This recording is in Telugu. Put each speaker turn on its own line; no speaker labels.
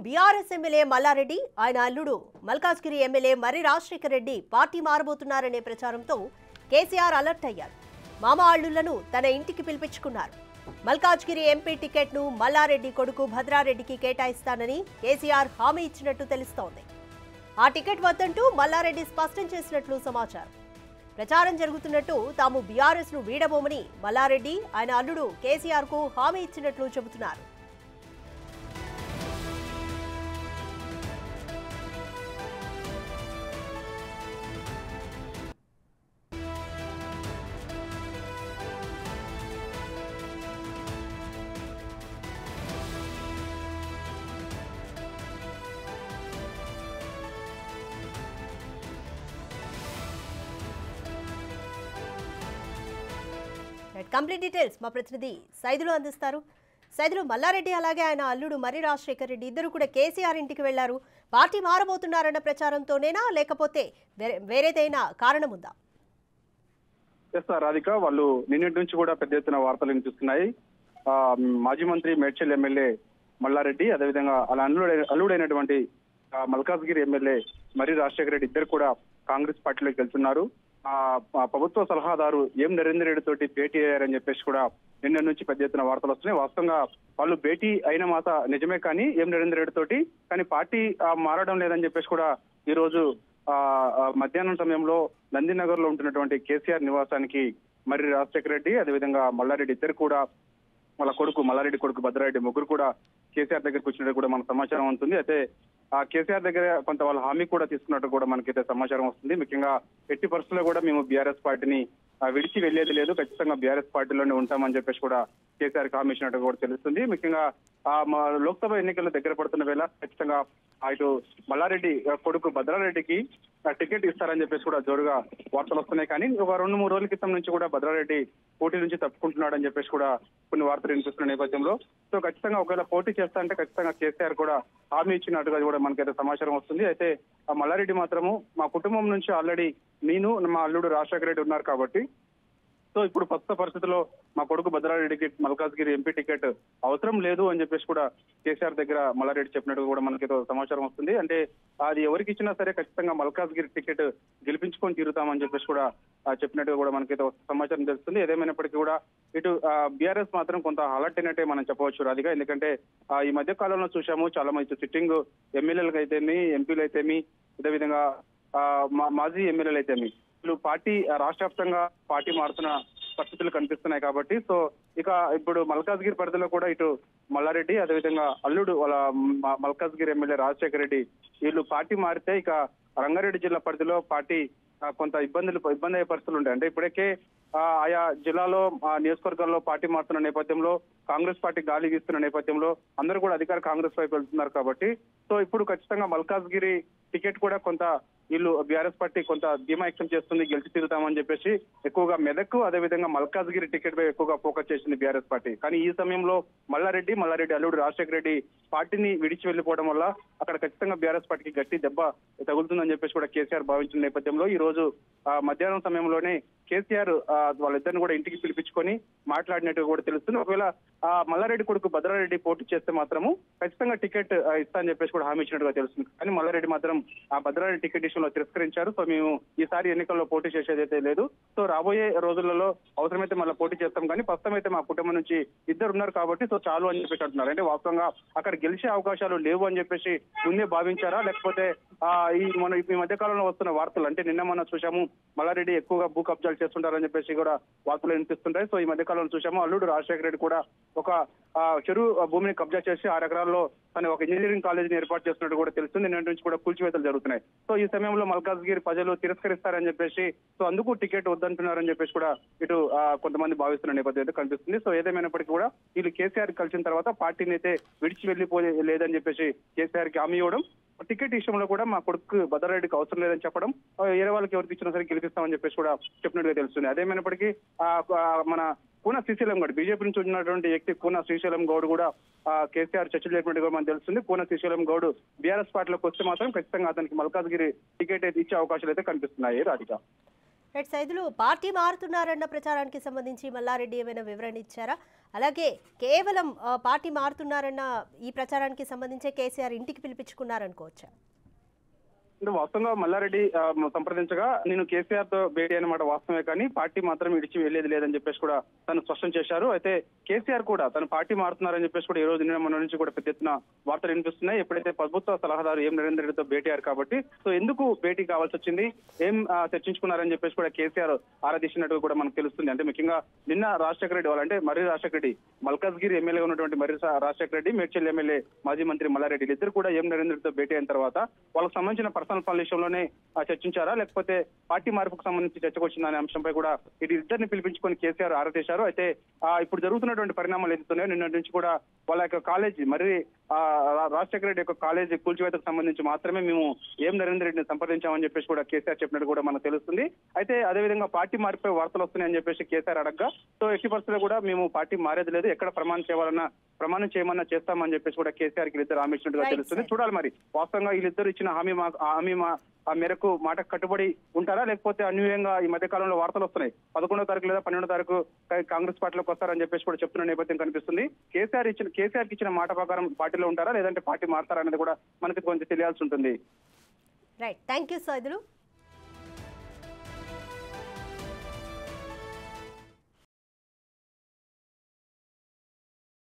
బీఆర్ఎస్ ఎమ్మెల్యే మల్లారెడ్డి ఆయన అల్లుడు మల్కాజ్గిరి ఎమ్మెల్యే మర్రి రాజశేఖర రెడ్డి పార్టీ మారబోతున్నారనే ప్రచారంతో కేసీఆర్ అలర్ట్ అయ్యారు. మామ అల్లుళ్లను తన ఇంటికి పిలిపించుకున్నారు. మల్కాజ్గిరి ఎంపీ టికెట్ను మల్లారెడ్డి కొడుకు భద్రారెడ్డికి కేటాయిస్తానని కేసీఆర్ హామీ ఇచ్చినట్టు తెలుస్తోంది. ఆ టికెట్ వద్దంటూ మల్లారెడ్డి స్పష్టం చేసినట్లు సమాచారం. ప్రచారం జరుగుతున్నట్టు తాము బీఆర్ఎస్ ను వీడబోమని మల్లారెడ్డి ఆయన అల్లుడు కేసీఆర్ కు హామీ ఇచ్చినట్లు చెబుతున్నారు. కంప్లీట్ డీటెయిల్స్ మా ప్రతినిధి సైదులు అందిస్తారు. సైదులు, మల్లారెడ్డి అలాగే ఆయన అల్లుడు మర్రి రాజశేఖర రెడ్డి ఇద్దరు కూడా కేసీఆర్ ఇంటికి వెళ్లారు. పార్టీ మారబోతున్నారన్న ప్రచారంతోనేనా లేకపోతే వేరేదైనా కారణం ఉందా?
రాధిక, వాళ్ళు నిన్నటి నుంచి కూడా పెద్ద ఎత్తున వార్తలు వినిపిస్తున్నాయి. మాజీ మంత్రి మేడ్చల్ ఎమ్మెల్యే మల్లారెడ్డి, అదేవిధంగా అలా అల్లుడైనటువంటి మల్కాజ్గిరి ఎమ్మెల్యే మర్రి రాజశేఖర రెడ్డి ఇద్దరు కూడా కాంగ్రెస్ పార్టీలోకి వెళ్తున్నారు. ప్రభుత్వ సలహాదారు ఎం నరేందర్ రెడ్డి తోటి భేటీ అయ్యారని చెప్పేసి కూడా నిన్న నుంచి పెద్ద ఎత్తున వార్తలు వస్తున్నాయి. వాస్తవంగా వాళ్ళు భేటీ అయిన మాట నిజమే, కానీ ఎం నరేందర్ రెడ్డి తోటి కానీ పార్టీ మారడం లేదని చెప్పేసి కూడా ఈ రోజు మధ్యాహ్నం సమయంలో నందినగర్ లో ఉంటున్నటువంటి కేసీఆర్ నివాసానికి మర్రి రాజశేఖర రెడ్డి అదేవిధంగా మల్లారెడ్డి ఇద్దరు కూడా వాళ్ళ కొడుకు మల్లారెడ్డి కొడుకు భద్రారెడ్డి ముగ్గురు కూడా కేసీఆర్ దగ్గరకు వచ్చినట్టు కూడా మనకు సమాచారం ఉంటుంది. అయితే ఆ కేసీఆర్ దగ్గర కొంత వాళ్ళ హామీ కూడా తీసుకున్నట్టు కూడా మనకైతే సమాచారం వస్తుంది. ముఖ్యంగా ఎట్టి పరిస్థితుల్లో కూడా మేము బీఆర్ఎస్ పార్టీని విడిచి వెళ్లేది లేదు, ఖచ్చితంగా బీఆర్ఎస్ పార్టీలోనే ఉంటామని చెప్పేసి కూడా కేసీఆర్ హామీ ఇచ్చినట్టు కూడా తెలుస్తుంది. ముఖ్యంగా లోక్సభ ఎన్నికలు దగ్గర పడుతున్న వేళ ఖచ్చితంగా ఇటు మల్లారెడ్డి కొడుకు భద్రారెడ్డికి టికెట్ ఇస్తారని చెప్పేసి కూడా జోరుగా వార్తలు వస్తున్నాయి. కానీ ఒక 2-3 రోజుల క్రితం నుంచి కూడా భద్రారెడ్డి పోటీ నుంచి తప్పుకుంటున్నాడని చెప్పేసి కూడా కొన్ని వార్తలు వినిపిస్తున్న నేపథ్యంలో సో ఖచ్చితంగా ఒకవేళ పోటీ చేస్తా అంటే ఖచ్చితంగా కేసీఆర్ కూడా హామీ ఇచ్చినట్టుగా కూడా మనకైతే సమాచారం వస్తుంది. అయితే ఆ మల్లారెడ్డి మాత్రము మా కుటుంబం నుంచి ఆల్రెడీ నేను మా అల్లుడు రాజశేఖర రెడ్డి ఉన్నారు కాబట్టి సో ఇప్పుడు ప్రస్తుత పరిస్థితుల్లో మా కొడుకు భద్రారెడ్డికి మల్కాజ్గిరి ఎంపీ టికెట్ అవసరం లేదు అని చెప్పేసి కూడా కేసీఆర్ దగ్గర మల్లారెడ్డి చెప్పినట్టు కూడా మనకైతే సమాచారం వస్తుంది. అంటే అది ఎవరికి ఇచ్చినా సరే ఖచ్చితంగా మల్కాజ్గిరి టికెట్ గెలిపించుకొని తీరుతామని చెప్పేసి కూడా చెప్పినట్టుగా కూడా మనకైతే సమాచారం తెలుస్తుంది. ఏదేమైనప్పటికీ కూడా ఇటు బీఆర్ఎస్ మాత్రం కొంత అలర్ట్ అయినట్టే మనం చెప్పవచ్చు రాధిక. ఎందుకంటే ఈ మధ్య కాలంలో చూసాము చాలా మంది సిట్టింగ్ ఎమ్మెల్యేలకు అయితేమి ఎంపీలు అయితేమి అదేవిధంగా మాజీ ఎమ్మెల్యేలు అయితేమి వీళ్ళు పార్టీ రాష్ట్ర వ్యాప్తంగా పార్టీ మారుతున్న పరిస్థితులు కనిపిస్తున్నాయి కాబట్టి సో ఇక ఇప్పుడు మల్కాజ్గిరి పరిధిలో కూడా ఇటు మల్లారెడ్డి అదేవిధంగా అల్లుడు వాళ్ళ మల్కాజ్గిరి ఎమ్మెల్యే రాజశేఖర రెడ్డి వీళ్ళు పార్టీ మారితే ఇక రంగారెడ్డి జిల్లా పరిధిలో పార్టీ కొంత ఇబ్బంది అయ్యే పరిస్థితులు ఉంటాయి. అంటే ఇప్పటికే ఆయా జిల్లాలో నియోజకవర్గాల్లో పార్టీ మారుతున్న నేపథ్యంలో కాంగ్రెస్ పార్టీ గాలి వీస్తున్న నేపథ్యంలో అందరూ కూడా అధికార కాంగ్రెస్ వైపు వెళ్తున్నారు కాబట్టి సో ఇప్పుడు ఖచ్చితంగా మల్కాజ్గిరి టికెట్ కూడా కొంత వీళ్ళు బీఆర్ఎస్ పార్టీ కొంత ధీమా వ్యక్తం చేస్తుంది, గెలిచి తీరుతామని చెప్పేసి ఎక్కువగా మెదక్ అదేవిధంగా మల్కాజ్గిరి టికెట్ పై ఎక్కువగా ఫోకస్ చేసింది బీఆర్ఎస్ పార్టీ. కానీ ఈ సమయంలో మల్లారెడ్డి అల్లుడు రాజశేఖర రెడ్డి పార్టీని విడిచి వెళ్లిపోవడం వల్ల అక్కడ ఖచ్చితంగా బీఆర్ఎస్ పార్టీకి గట్టి దెబ్బ తగులుతుందని చెప్పేసి కూడా కేసీఆర్ భావించిన నేపథ్యంలో ఈ రోజు మధ్యాహ్నం సమయంలోనే కేసీఆర్ వాళ్ళిద్దరిని కూడా ఇంటికి పిలిపించుకొని మాట్లాడినట్టు కూడా తెలుస్తుంది. ఒకవేళ మల్లారెడ్డి కొడుకు భద్రారెడ్డి పోటీ చేస్తే మాత్రము ఖచ్చితంగా టికెట్ ఇస్తా అని చెప్పేసి కూడా హామీ ఇచ్చినట్టుగా తెలుస్తుంది. కానీ మల్లారెడ్డి మాత్రం ఆ భద్రారెడ్డి టికెట్ విషయంలో తిరస్కరించారు. సో మేము ఈసారి ఎన్నికల్లో పోటీ చేసేదైతే లేదు, సో రాబోయే రోజులలో అవసరమైతే మళ్ళీ పోటీ చేస్తాం, కానీ ప్రస్తుతం అయితే మా కుటుంబం నుంచి ఇద్దరు ఉన్నారు కాబట్టి సో చాలు అని చెప్పేసి అంటున్నారు. అంటే వాస్తవంగా అక్కడ గెలిచే అవకాశాలు లేవు అని చెప్పేసి ముందే భావించారా, లేకపోతే ఈ మధ్య కాలంలో వస్తున్న వార్తలు అంటే నిన్న మనం చూసాము మల్లారెడ్డి ఎక్కువగా భూ కబ్జాలు చేస్తుంటారని చెప్పేసి కూడా వార్తలు వినిపిస్తుంటాయి. సో ఈ మధ్య కాలంలో చూసాము అల్లుడు రాజశేఖర రెడ్డి కూడా ఒక చెరువు భూమిని కబ్జా చేసి 6 ఎకరాల్లో తన ఒక ఇంజనీరింగ్ కాలేజీని ఏర్పాటు చేస్తున్నట్టు కూడా తెలుస్తుంది. నిన్న నుంచి కూడా కూల్చివేతలు జరుగుతున్నాయి. సో ఈ సమయంలో మల్కాజ్గిరి ప్రజలు తిరస్కరిస్తారని చెప్పేసి సో అందుకు టికెట్ వద్దంటున్నారని చెప్పేసి కూడా ఇటు కొంతమంది భావిస్తున్న నేపథ్యం అయితే కనిపిస్తుంది. సో ఏదేమైనప్పటికీ కూడా వీళ్ళు కేసీఆర్ కలిసిన తర్వాత పార్టీని అయితే విడిచి వెళ్లిపోయే లేదని చెప్పేసి కేసీఆర్ కి హామీ ఇవ్వడం, టికెట్ విషయంలో కూడా మా కొడుకు భద్రారెడ్డికి అవసరం లేదని చెప్పడం, వేరే వాళ్ళకి ఎవరికి ఇచ్చినా సరే గెలిపిస్తామని చెప్పేసి కూడా చెప్పినట్టుగా తెలుస్తుంది. అదేమైనప్పటికీ మన కూన శ్రీశైలం గౌడ్ బీజేపీ నుంచి ఉన్నటువంటి వ్యక్తి కూన శ్రీశైలం గౌడ్ కూడా కేసీఆర్ చర్చలు జరిపినట్టుగా మనకు తెలుస్తుంది. కూన శ్రీశైలం గౌడ్ బీఆర్ఎస్ పార్టీలోకి వస్తే మాత్రం ఖచ్చితంగా అతనికి మల్కాజ్గిరి టికెట్ అయితే ఇచ్చే అవకాశాలు అయితే కనిపిస్తున్నాయి రాధిక.
రైట్ సైదులు పార్టీ మారుతున్నారన్న ప్రచారానికి సంబంధించి మల్లారెడ్డి ఏమైనా వివరణ ఇచ్చారా? అలాగే కేవలం పార్టీ మారుతున్నారన్న ఈ ప్రచారానికి సంబంధించి కేసీఆర్ ఇంటికి పిలిపించుకున్నారనుకోవచ్చా?
వాస్తవంగా మల్లారెడ్డి సంప్రదించగా నేను కేసీఆర్ తో భేటీ అన్నమాట వాస్తవమే, కానీ పార్టీ మాత్రం ఇడిచి వెళ్లేది లేదని చెప్పేసి కూడా తను స్పష్టం చేశారు. అయితే కేసీఆర్ కూడా తన పార్టీ మారుతున్నారని చెప్పేసి కూడా ఈ రోజు నిన్న నుంచి కూడా పెద్ద ఎత్తున వార్తలు వినిపిస్తున్నాయి. ఎప్పుడైతే ప్రభుత్వ సలహాదారు ఎం నరేందర్ రెడ్డితో భేటీ అయ్యారు కాబట్టి సో ఎందుకు భేటీ కావాల్సి వచ్చింది, ఏం చర్చించుకున్నారని చెప్పేసి కూడా కేసీఆర్ ఆరాధిస్తున్నట్టు కూడా మనకు తెలుస్తుంది. అంటే ముఖ్యంగా నిన్న రాజశేఖర రెడ్డి వాళ్ళంటే మర్రి రాజశేఖర రెడ్డి, మల్కాజ్గిరి ఎమ్మెల్యేగా ఉన్నటువంటి మర్రి రాజశేఖర రెడ్డి, మేడ్చల్ ఎమ్మెల్యే మాజీ మంత్రి మల్లారెడ్డి ఇద్దరు కూడా ఎం నరేందర్ రెడ్డితో భేటీ అయిన తర్వాత వాళ్ళకి సంబంధించిన పర్సనల్ పనుల విషయంలోనే చర్చించారా, లేకపోతే పార్టీ మార్పుకు సంబంధించి చర్చకు వచ్చిందా అనే అంశంపై కూడా ఇద్దరిని పిలిపించుకొని కేసీఆర్ ఆరాధించారు. అయితే ఇప్పుడు జరుగుతున్నటువంటి పరిణామాలు ఎదుగుతున్నాయో నిన్న నుంచి కూడా వాళ్ళ యొక్క కాలేజీ మర్రి రాజశేఖర రెడ్డి యొక్క కాలేజీ కూల్చివేతకు సంబంధించి మాత్రమే మేము ఎం నరేందర్ రెడ్డిని సంప్రదించామని చెప్పేసి కూడా కేసీఆర్ చెప్పినట్టు కూడా మనకు తెలుస్తుంది. అయితే అదేవిధంగా పార్టీ మారిపై వార్తలు వస్తున్నాయని చెప్పేసి కేసీఆర్ అడగ్గా సో ఎట్టి పరిస్థితుల్లో కూడా మేము పార్టీ మారేది లేదు, ఎక్కడ ప్రమాణం చేయమన్నా చేస్తామని చెప్పేసి కూడా కేసీఆర్ కి వీళ్ళిద్దరు హామీ ఇచ్చినట్టుగా తెలుస్తుంది. చూడాలి మరి వాస్తవంగా వీళ్ళిద్దరు ఇచ్చిన హామీ ఆ మేరకు మాట కట్టుబడి ఉంటారా, లేకపోతే అన్యూయంగా ఈ మధ్య కాలంలో వార్తలు వస్తున్నాయి 11వ తారీఖు లేదా 12వ తారీఖు కాంగ్రెస్ పార్టీలోకి వస్తారని చెప్పేసి కూడా చెప్తున్న నేపథ్యం కనిపిస్తుంది. కేసీఆర్ కి ఇచ్చిన మాట ప్రకారం పార్టీలో ఉంటారా లేదంటే పార్టీ మారుతారా అనేది కూడా మనకి కొంచెం తెలియాల్సి ఉంటుంది.
Right, thank you Saidulu.